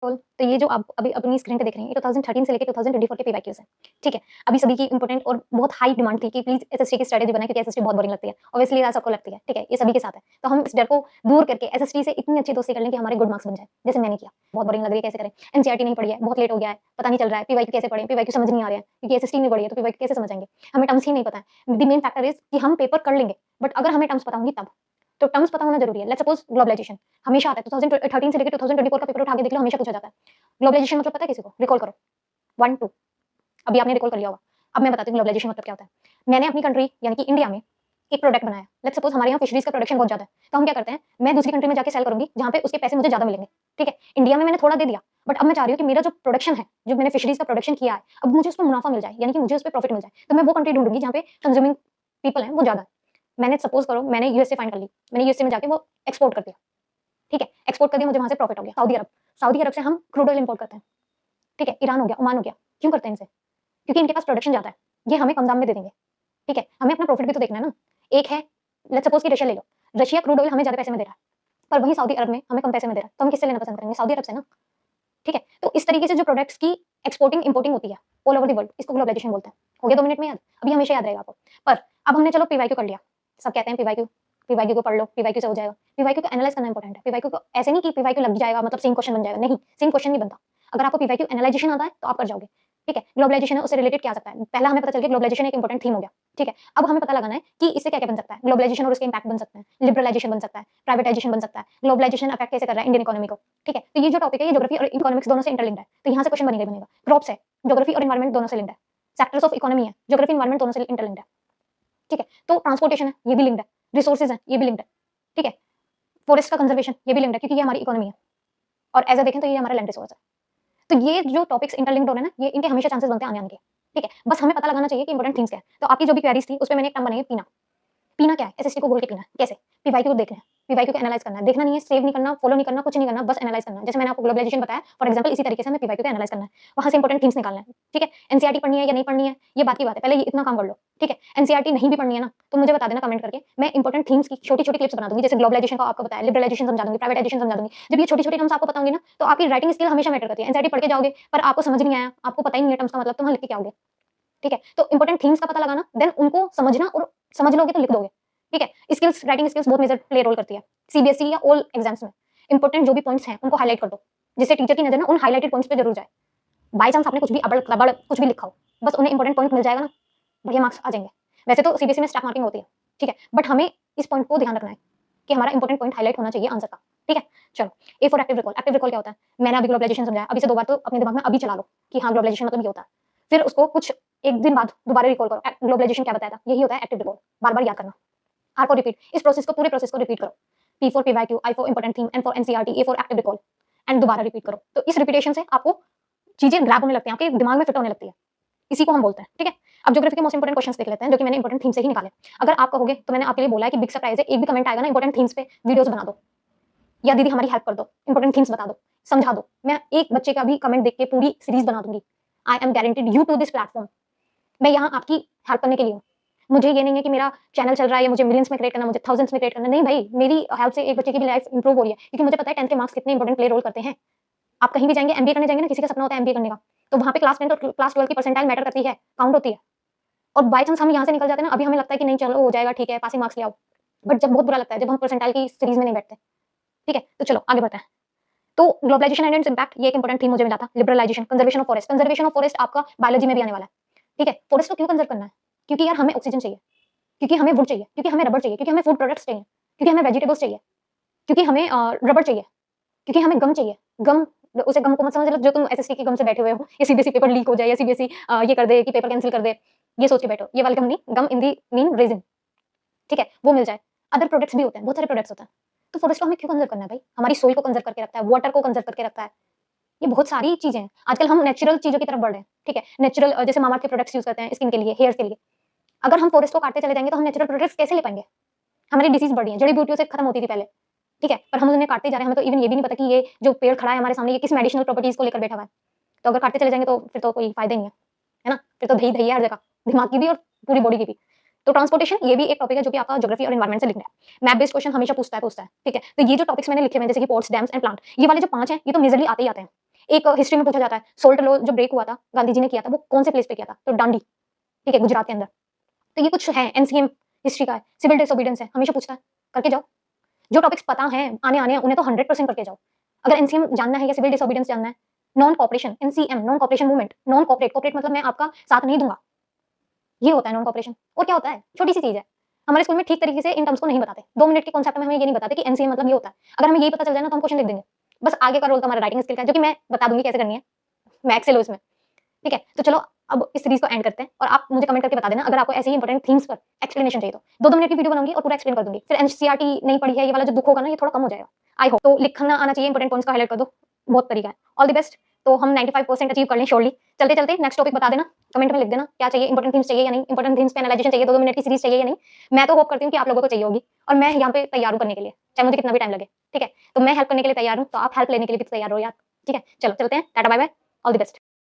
All, तो ये जो आप अभी अपनी स्क्रीन पे देख रहे हैं, ये 2013 से लेके 2024 के पीवाईक्यूज़ हैं, ठीक है? अभी सभी की इम्पोर्टेंट और बहुत हाई डिमांड थी कि प्लीज़ एसएसटी की स्ट्रैटेजी बनाएँ क्योंकि एसएसटी बहुत बोरिंग लगती है। ऑब्वियसली यार सबको लगती है, ठीक है? ये सभी के साथ है। तो हम इस डर को दूर करके एसएसटी से इतनी अच्छी दोस्ती कर लें कि हमारे गुड मार्क्स बन जाए, जैसे मैंने किया। बहुत बोरिंग लग रही है कैसे करें? एनसीईआरटी नहीं पढ़ी है, बहुत लेट हो गया है, पता नहीं चल रहा है, पीवाईक्यू कैसे पढ़ें? पीवाईक्यू समझ नहीं आ रहे हैं क्योंकि एसएसटी नहीं पढ़ी है, तो पीवाईक्यू कैसे समझेंगे? हमें टर्म्स ही नहीं पता है। द मेन फैक्टर इज़ कि हम पेपर कर लेंगे, बट अगर हमें टर्म्स पता होंगी तब। तो टर्म्स पता होना ज़रूरी है। लेट्स सपोज़ ग्लोबलाइजेशन हमेशा आता है, 2013 से लेके 2024 का पेपर उठा के देख लो, हमेशा पूछा जाता है। ग्लोबलाइजेशन मतलब पता है किसी को? रिकॉल करो। 1, 2 अभी आपने रिकॉल कर लिया होगा। अब मैं बताती हूँ ग्लोबलाइजेशन मतलब क्या होता है। मैंने अपनी कंट्री यानी कि इंडिया में एक प्रोडक्ट बनाया। लेट्स सपोज़ हमारे यहाँ फिशरीज़ का प्रोडक्शन बहुत ज़्यादा है। तो हम क्या करते हैं, मैं दूसरी कंट्री में जाके सेल करूँगी, जहाँ पे उसके पैसे मुझे ज़्यादा मिलेंगे। ठीक है? इंडिया में मैंने थोड़ा दे दिया, बट अब मैं चाह रही हूँ कि मेरा जो प्रोडक्शन है, जो मैंने फिशरीज़ का प्रोडक्शन किया है, अब मुझे उसमें मुनाफ़ा मिल जाए, यानी कि मुझे उसपे प्रॉफिट मिल जाए। तो मैं वो कंट्री ढूँढूँगी जहाँ पे कंज्यूमिंग पीपल हैं, वो ज़्यादा है। मैंने सपोज़ करो मैंने यूएसए फाइंड कर ली। मैंने यूएसए में जाके वो एक्सपोर्ट कर दिया। ठीक है? एक्सपोर्ट कर दिया, मुझे वहाँ से प्रॉफिट हो गया। सऊदी अरब। सऊदी अरब से हम क्रूड ऑयल इम्पोर्ट करते हैं। ठीक है? ईरान हो गया, ओमान हो गया। क्यों करते हैं इनसे? क्योंकि इनके पास प्रोडक्शन ज़्यादा है। ये हमें कम दाम में दे देंगे। ठीक है? हमें अपना प्रॉफिट भी तो देखना है ना। एक है लेट्स सपोज़ कि रशिया ले लो। रशिया क्रूड ऑयल हमें ज़्यादा पैसे में दे रहा है, पर वहीं सऊदी अरब में हमें कम पैसे में दे रहा है। तो हम किससे लेना पसंद करेंगे? सऊदी अरब से ना। ठीक है? तो इस तरीके से जो प्रोडक्ट्स की एक्सपोर्टिंग, इम्पोर्टिंग होती है ऑल ओवर द वर्ल्ड, इसको ग्लोबलाइजेशन बोलते हैं। हो गया 2 मिनट में याद? अभी हमेशा याद रहेगा आपको। पर अब हमने चलो पीवाईक्यू कर लिया। सब कहते हैं पीवाईक्यू, पीवाईक्यू को पढ़ लो, पीवाईक्यू से हो जाएगा। पीवाईक्यू को एनालाइज़ करना इंपॉर्टेंट है। पीवाईक्यू को ऐसे नहीं कि पीवाईक्यू लग जाएगा मतलब सेम क्वेश्चन बन जाएगा, नहीं, सेम क्वेश्चन नहीं बनता। अगर आपको पीवाईक्यू एनालाइज़ेशन आता है तो आप कर जाओगे। ठीक है? ग्लोबलाइजेशन है उससे रिलेटेड क्या आ सकता है? पहला हमें पता चल गया ग्लोबलाइजेशन एक इंपॉर्टेंट थीम हो गया। ठीक है? अब हमें पता लगाना है कि इससे क्या-क्या बन सकता है। ग्लोबलाइजेशन और उसके इम्पैक्ट बन सकते हैं, लिबरलाइजेशन बन सकता है, प्राइवेटाइजेशन बन सकता है, ग्लोबलाइजेशन अफेक्ट कैसे कर रहा है इंडियन इकोनॉमी को। ठीक है? तो ये जो टॉपिक है ये ज्योग्राफी और इकोनॉमिक्स दोनों से इंटरलिंक्ड है। तो यहाँ से क्वेश्चन बनेगा ही बनेगा। क्रॉप्स है, ज्योग्राफी और एनवायरनमेंट दोनों से लिंक्ड है। सेक्टर्स ऑफ इकोनॉमी है, ज्योग्राफी एनवायरनमेंट दोनों से इंटरलिंक्ड है। ठीक है? तो ट्रांसपोर्टेशन है, ये भी लिंक्ड है। रिसोर्सेज हैं, ये भी लिंक्ड है। ठीक है? फॉरेस्ट का कंजर्वेशन ये भी लिंक्ड है क्योंकि ये हमारी इकोनॉमी है और एज़ अ देखें तो ये हमारा लैंड रिसोर्स है। तो ये जो टॉपिक्स इंटरलिंक्ड हो रहे हैं ना, ये इनके हमेशा चांसेस बनते हैं आने-आने के। ठीक है? बस हमें पता लगाना चाहिए कि इंपॉर्टेंट थिंग्स क्या है। तो आपकी जो भी क्वेरीज़ थी, उसपे मैंने एक टर्म बनाई है पीना। पीना क्या है? एसएसटी को घोल के पीना है। कैसे? पीवाईक्यू को देखना है, पीवाईक्यू को एनालाइज़ करना है। देखना नहीं है, सेव नहीं करना, फॉलो नहीं करना, कुछ नहीं करना, बस एनालाइज़ करना है। जैसे मैंने आपको ग्लोबलाइजेशन बताया, फॉर एग्जांपल इसी तरीके से हमें पीवाईक्यू को एनालाइज़ करना है। वहाँ से इंपॉर्टेंट थिंग्स निकालना है। ठीक है? एनसीईआरटी पढ़नी है या नहीं पढ़नी है, ये बात की बात है। पहले ये इतना काम कर लो। ठीक है? एनसीईआरटी नहीं भी पढ़नी है ना, तो मुझे बता देना कमेंट करके। मैं इंपॉर्टेंट थीम्स की छोटी-छोटी क्लिप्स बना दूँगी। जैसे ग्लोबलाइजेशन का आपको बताया, लिबरलाइजेशन समझा दूँगी, प्राइवेटाइजेशन समझा दूँगी। जब ये छोटी-छोटी टर्म्स आपको पता होंगी ना, तो आपकी राइटिंग स्किल हमेशा मैटर करती है। एनसीईआरटी पढ़ के जाओगे, पर आपको समझ नहीं आया, आपको पता ही नहीं है टर्म्स का मतलब, तो वहाँ लिख के क्या आओगे? ठीक है? तो इंपॉर्टेंट थीम्स का पता लगाना, देन उनको समझना और समझ लोगे तो लिख दोगे। ठीक है? स्किल्स, राइटिंग स्किल्स बहुत मेजर प्ले रोल करती है। सीबीएसई या ऑल एग्जाम्स में इंपॉर्टेंट जो भी पॉइंट्स हैं, उनको हाइलाइट कर दो। जिससे टीचर की नज़र ना उन हाइलाइटेड पॉइंट्स पे ज़रूर जाए। बाय चांस आपने कुछ भी अबड़-खबड़ कुछ भी लिखा हो, बस उन्हें इंपॉर्टेंट पॉइंट मिल जाएगा ना, बढ़िया मार्क्स आ जाएँगे। वैसे तो सीबीएसई में स्टाफ मार्किंग होती है, ठीक है? बट हमें इस पॉइंट को ध्यान रखना है कि हमारा इंपॉर्टेंट पॉइंट हाइलाइट होना चाहिए आंसर का। ठीक है? चलो, ए for active recall. Active recall क्या होता है? मैंने अभी ग्लोबलाइजेशन समझाया, अभी से 2 बार तो अपने दिमाग में अभी चला लो कि हाँ, ग्लोबलाइजेशन मतलब ये होता है। फिर उसको कुछ 1 दिन बाद दोबारा रिकॉल करो। ग्लोबलाइजेशन क्या बताया था? यही होता है एक्टिव रिकॉल। बार-बार याद करना। आर को रिपीट, इस प्रोसेस को पूरे प्रोसेस को रिपीट करो। P for PYQ, I for important theme, N for NCERT, A for active recall and दोबारा रिपीट करो। तो इस रिपीटेशन से आपको चीज़ें ग्रैब होने लगती हैं, आपके दिमाग में फिट होने लगती है। इसी को हम बोलते हैं, ठीक है? अब ज्योग्राफी के मोस्ट इंपोर्टेंट क्वेश्चंस देख लेते हैं, जो कि मैंने इंपोर्टेंट थीम से ही निकाले। अगर आप कहोगे तो मैंने आपके लिए बोला है कि बिग सरप्राइज़ है, एक भी कमेंट आएगा ना इंपोर्टेंट थीम्स पे वीडियोज़ बना दो या दीदी हमारी हेल्प कर दो, इंपोर्टेंट थीम्स बता दो, समझा दो। मैं एक बच्चे का भी कमेंट देख के पूरी सीरीज़ बना दूँगी। I am guaranteed you to this platform. मैं यहाँ आपकी हेल्प करने के लिए हूँ। मुझे ये नहीं है कि मेरा चैनल चल रहा है या मुझे मिलियंस में क्रिएट करना है, मुझे थाउज़ेंड्स में क्रिएट करना है। नहीं भाई, मेरी हेल्प से एक बच्चे की भी लाइफ इंप्रूव हो रही है, क्योंकि मुझे पता है 10th के मार्क्स कितने इंपोर्टेंट प्ले रोल करते हैं। आप कहीं भी जाएँगे, एमबीए करने जाएँगे ना, किसी का सपना होता है एमबीए करने का, तो वहाँ पे क्लास 10 और क्लास 12 की परसेंटाइल मैटर करती है, काउंट होती है। और बाय चांस हम यहाँ से निकल जाते हैं ना, अभी हमें लगता है कि नहीं चलो हो जाएगा, ठीक है, पासिंग मार्क्स ले आओ। बट जब बहुत बुरा लगता है, जब हम परसेंटाइल की सीरीज़ में नहीं बैठते। ठीक है? तो चलो आगे बढ़ते हैं। तो ग्लोबलाइजेशन एंड इट्स इम्पैक्ट, ये एक इंपोर्टेंट थीम मुझे मिला था। Liberalization, conservation of forest. Conservation of forest आपका बायोलॉजी में भी आने वाला है। ठीक है? फॉरेस्ट को क्यों कंजर्व करना है? क्योंकि यार हमें ऑक्सीजन चाहिए, क्योंकि हमें वुड चाहिए, क्योंकि हमें रबर चाहिए, क्योंकि हमें फूड प्रोडक्ट्स चाहिए, क्योंकि हमें वेजिटेबल्स चाहिए, क्योंकि हमें रबर चाहिए, क्योंकि हमें गम चाहिए। गम, उसे गम को मत समझ लो जो तुम एसएससी के गम से बैठे हुए हो, या सीबीएसई पेपर लीक हो जाए या सीबीएसई ये कर दे कि पेपर कैंसल कर दे, ये सोच के बैठो। ये वाली गम नहीं, गम इन दी मीन रेज़िन। ठीक है? वो मिल जाए। अदर प्रोडक्ट्स भी होते हैं, बहुत सारे प्रोडक्ट्स होते हैं। तो फॉरेस्ट को हमें क्यों कंज़र्व करना है भाई? हमारी सोइल को कंज़र्व करके रखता है, वाटर को कंज़र्व करके रखता है। ये बहुत सारी चीज़ें हैं। आजकल हम नेचुरल चीज़ों की तरफ बढ़ रहे हैं, ठीक है? नेचुरल जैसे मामा के प्रोडक्ट्स यूज़ करते हैं स्किन के लिए, हेयर्स के लिए। अगर हम फॉरेस्ट को काटते चले जाएँगे तो हम नेचुरल प्रोडक्ट्स कैसे ले पाएँगे? हमारी डिसीज़ बढ़ रही है, जड़ी-बूटियों से खत्म होती थी पहले, ठीक है? पर हम उन्हें काटते जा रहे हैं, हमें तो इवन ये भी नहीं पता कि ये जो पेड़ खड़ा है हमारे सामने, ये किस मेडिसिनल प्रॉपर्टीज़ को लेकर बैठा हुआ है। तो अगर काटते चले जाएँगे तो फिर तो कोई फ़ायदा ही नहीं है ना? फिर तो धई-धई है हर जगह, दिमाग की भी और पूरी बॉडी की भी। तो ट्रांसपोर्टेशन ये भी एक टॉपिक है जो कि आपका ज्योग्राफी और एनवायरनमेंट से लिंक्ड है। मैप बेस्ड क्वेश्चन हमेशा पूछता है, ठीक है? तो ये जो टॉपिक्स मैंने लिखे हुए हैं जैसे कि पोर्ट्स, डैम्स एंड प्लांट, ये वाले जो 5 हैं, ये तो मेजरली आते ही आते हैं। एक हिस्ट्री में पूछा जाता है, सोल्ट लॉ जो ब्रेक हुआ था, गांधी जी ने किया था, वो कौन से प्लेस पे किया था? तो डांडी, ठीक है, गुजरात के अंदर। तो ये कुछ है, एनसीएम हिस्ट्री का है, सिविल डिसोबीडियंस है, हमेशा पूछता है, करके जाओ। जो टॉपिक्स पता हैं, आने हैं, उन्हें तो 100% करके जाओ। अगर एनसीएम जानना है या सिविल डिसोबीडियंस जानना है, non cooperation, NCM, non cooperation movement, non cooperate, cooperate मतलब मैं आपका साथ नहीं दूँगा, ये होता है नॉन कोऑपरेशन। और क्या होता है? छोटी-सी चीज़ है। हमारे स्कूल में ठीक तरीके से इन टर्म्स को नहीं बताते। 2 मिनट के कॉन्सेप्ट में हमें ये नहीं बताते कि एनसीएम मतलब ये होता है। अगर हमें यही पता चल जाए ना, तो हम क्वेश्चन लिख देंगे। बस आगे का रोल तो हमारा राइटिंग स्किल का है, जो कि मैं बता दूँगी कैसे करनी है। मैं एक्सेल हूँ इसमें, ठीक है? तो चलो अब इस सीरीज़ को एंड करते हैं और आप मुझे कमेंट करके बता देना अगर आपको ऐसे ही इंपॉर्टेंट थीम्स पर एक्सप्लेनेशन चाहिए तो। 2-2 मिनट की वीडियो बनाऊँगी और पूरा एक्सप्लेन कर दूँगी। फिर एनसीईआरटी नहीं पढ़ी है, ये वाला जो दुःख होगा ना, ये थोड़ा कम हो जाएगा। I hope. तो लिखना आना चाहिए, इंपॉर्टेंट पॉइंट्स को हाइलाइट कर दो। बहुत तरीका है। All the best. तो हम 95% अचीव कर लें श्योरली। चलते-चलते नेक्स्ट टॉपिक बता देना, कमेंट में लिख देना क्या चाहिए, इंपॉर्टेंट थीम्स चाहिए या नहीं, इंपॉर्टेंट थीम्स पे एनालाइजेशन चाहिए, 2-2 मिनट की सीरीज़ चाहिए या नहीं। मैं तो होप करती हूँ कि आप लोगों को चाहिए होगी और मैं यहाँ पे तैयार हूँ करने के लिए, चाहे मुझे कितना भी टाइम लगे, ठीक है? तो मैं हेल्प करने के लिए तैयार हूँ, तो आप हेल्प लेने के लिए भी तैयार हो यार, ठीक है? चलो चलते हैं, tata bye bye, all the best.